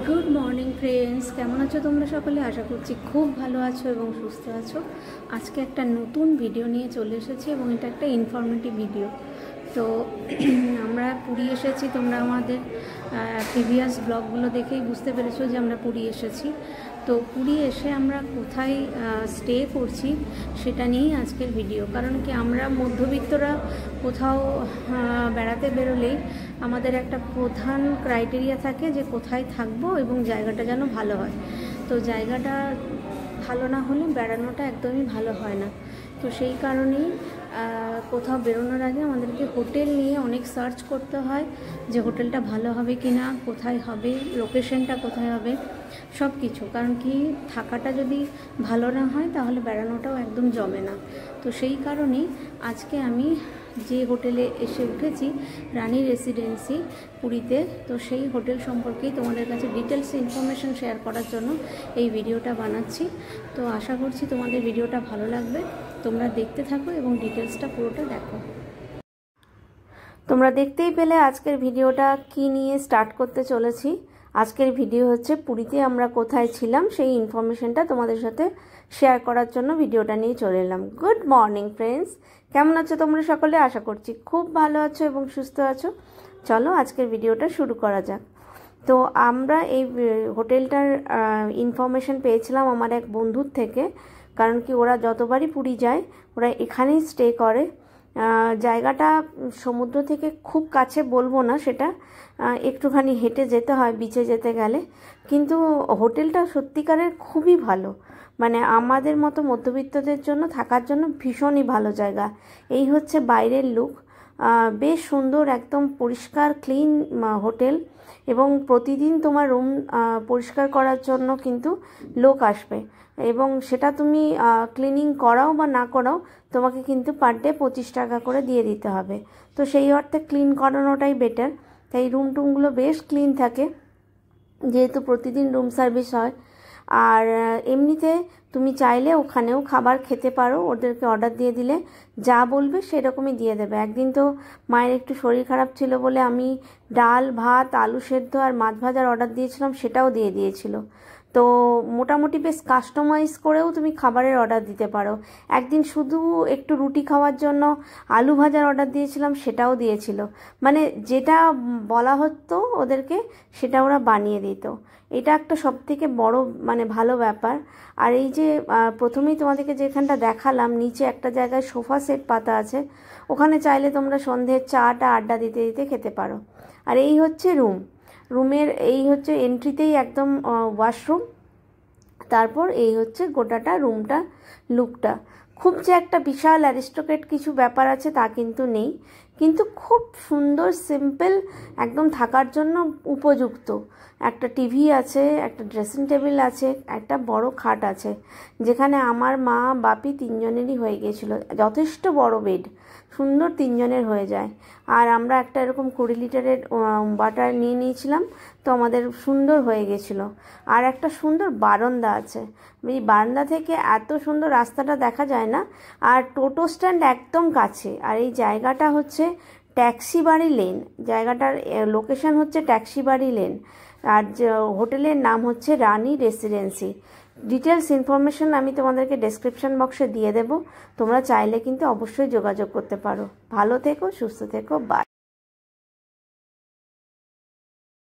Good morning friends, কেমন আছো তোমরা সকলে? আশা করছি খুব ভালো আছো এবং সুস্থ আছো। আজকে একটা নতুন ভিডিও নিয়ে চলে এসেছি এবং এটা একটা ইনফরমেটিভ ভিডিও। তো আমরা পুরী এসেছি। তোমরা আমাদের প্রিভিয়াস ব্লগগুলো দেখেই বুঝতে পেরেছো যে আমরা পুরী এসেছি। তো পুরী এসে আমরা কোথায় স্টে করছি সেটা নিয়েই আজকের ভিডিও। কারণ কি, আমরা মধ্যবিত্তরা কোথাও বেড়াতে বেরোলেই আমাদের একটা প্রধান ক্রাইটেরিয়া থাকে যে কোথায় থাকবো এবং জায়গাটা যেন ভালো হয়। তো জায়গাটা ভালো না হলে বেড়ানোটা একদমই ভালো হয় না। তো সেই কারণেই কোথাও বেরোনোর আগে আমাদেরকে হোটেল নিয়ে অনেক সার্চ করতে হয় যে হোটেলটা ভালো হবে কি না, কোথায় হবে, লোকেশনটা কোথায় হবে, সব কিছু। কারণ কি, থাকাটা যদি ভালো না হয় তাহলে বেড়ানোটাও একদম জমে না। তো সেই কারণেই আজকে আমি যে হোটেলে এসে উঠেছি, রানী রেসিডেন্সি পুরীতে, তো সেই হোটেল সম্পর্কেই তোমাদের কাছে ডিটেলস ইনফরমেশন শেয়ার করার জন্য এই ভিডিওটা বানাচ্ছি। তো আশা করছি তোমাদের ভিডিওটা ভালো লাগবে। তোমরা দেখতে থাকো এবং ডিটেলসটা পুরোটা দেখো। তোমরা দেখতেই পেলে আজকের ভিডিওটা কি নিয়ে স্টার্ট করতে চলেছি। আজকের ভিডিও হচ্ছে পুরীতে আমরা কোথায় ছিলাম সেই ইনফরমেশনটা তোমাদের সাথে শেয়ার করার জন্য ভিডিওটা নিয়ে চলে এলাম। গুড মর্নিং ফ্রেন্ডস, কেমন আছো তোমরা সকলে? আশা করছি খুব ভালো আছো এবং সুস্থ আছো। চলো আজকের ভিডিওটা শুরু করা যাক। তো আমরা এই হোটেলটার ইনফরমেশন পেয়েছিলাম আমার এক বন্ধুর থেকে। কারণ কি, ওরা যতবারই পুরী যায় ওরা এখানেই স্টে করে। জায়গাটা সমুদ্র থেকে খুব কাছে বলবো না, সেটা একটুখানি হেঁটে যেতে হয় বিচে যেতে গেলে। কিন্তু হোটেলটা সত্যিকারের খুবই ভালো, মানে আমাদের মতো মধ্যবিত্তদের জন্য থাকার জন্য ভীষণই ভালো জায়গা। এই হচ্ছে বাইরের লুক, বেশ সুন্দর, একদম পরিষ্কার ক্লিন হোটেল। এবং প্রতিদিন তোমার রুম পরিষ্কার করার জন্য কিন্তু লোক আসবে, এবং সেটা তুমি ক্লিনিং করাও বা না করাও তোমাকে কিন্তু পার ডে 25 টাকা করে দিয়ে দিতে হবে। তো সেই অর্থে ক্লিন করানোটাই বেটার। তাই রুম টুমগুলো বেশ ক্লিন থাকে, যেহেতু প্রতিদিন রুম সার্ভিস হয়। আর এমনিতে তুমি চাইলে ওখানেও খাবার খেতে পারো, ওদেরকে অর্ডার দিয়ে দিলে যা বলবে সেরকমই দিয়ে দেবে। একদিন তো মায়ের একটু শরীর খারাপ ছিল বলে আমি ডাল ভাত আলু সেদ্ধ আর মাছ ভাজার অর্ডার দিয়েছিলাম, সেটাও দিয়ে দিয়েছিল। তো মোটামুটি বেশ কাস্টমাইজ করেও তুমি খাবারের অর্ডার দিতে পারো। একদিন শুধু একটু রুটি খাওয়ার জন্য আলু ভাজার অর্ডার দিয়েছিলাম, সেটাও দিয়েছিল। মানে যেটা বলা হতো ওদেরকে সেটা ওরা বানিয়ে দিত। এটা একটা সবথেকে বড় মানে ভালো ব্যাপার। আর এই যে প্রথমেই তোমাদেরকে যেখানটা দেখালাম, নিচে একটা জায়গায় সোফা সেট পাতা আছে, ওখানে চাইলে তোমরা সন্ধ্যের চাটা আড্ডা দিতে দিতে খেতে পারো। আর এই হচ্ছে রুমের এই হচ্ছে এন্ট্রিতেই একদম ওয়াশরুম। তারপর এই হচ্ছে গোটাটা রুমটা লুকটা। খুব যে একটা বিশাল অ্যারিস্টোক্রেট কিছু ব্যাপার আছে তা কিন্তু নেই, কিন্তু খুব সুন্দর সিম্পল, একদম থাকার জন্য উপযুক্ত। একটা টিভি আছে, একটা ড্রেসিং টেবিল আছে, একটা বড় খাট আছে, যেখানে আমার মা বাপি তিনজনেরই হয়ে গিয়েছিল। যথেষ্ট বড় বেড, সুন্দর তিনজনের হয়ে যায়। আর আমরা একটা এরকম 20 লিটারের ওয়াটার নিয়ে নিয়েছিলাম, তো আমাদের সুন্দর হয়ে গেছিলো। আর একটা সুন্দর বারান্দা আছে, এই বারান্দা থেকে এত সুন্দর রাস্তাটা দেখা যায় না। আর টোটো স্ট্যান্ড একদম কাছে। আর এই জায়গাটা হচ্ছে ট্যাক্সি বাড়ি লেন, জায়গাটার লোকেশন হচ্ছে ট্যাক্সি বাড়ি লেন। আর হোটেলের নাম হচ্ছে রানী রেসিডেন্সি। ডিটেলস ইনফরমেশন আমি তোমাদেরকে ডেসক্রিপশন বক্সে দিয়ে দেবো, তোমরা চাইলে কিন্তু অবশ্যই যোগাযোগ করতে পারো। ভালো থেকো, সুস্থ থেকো, বাই।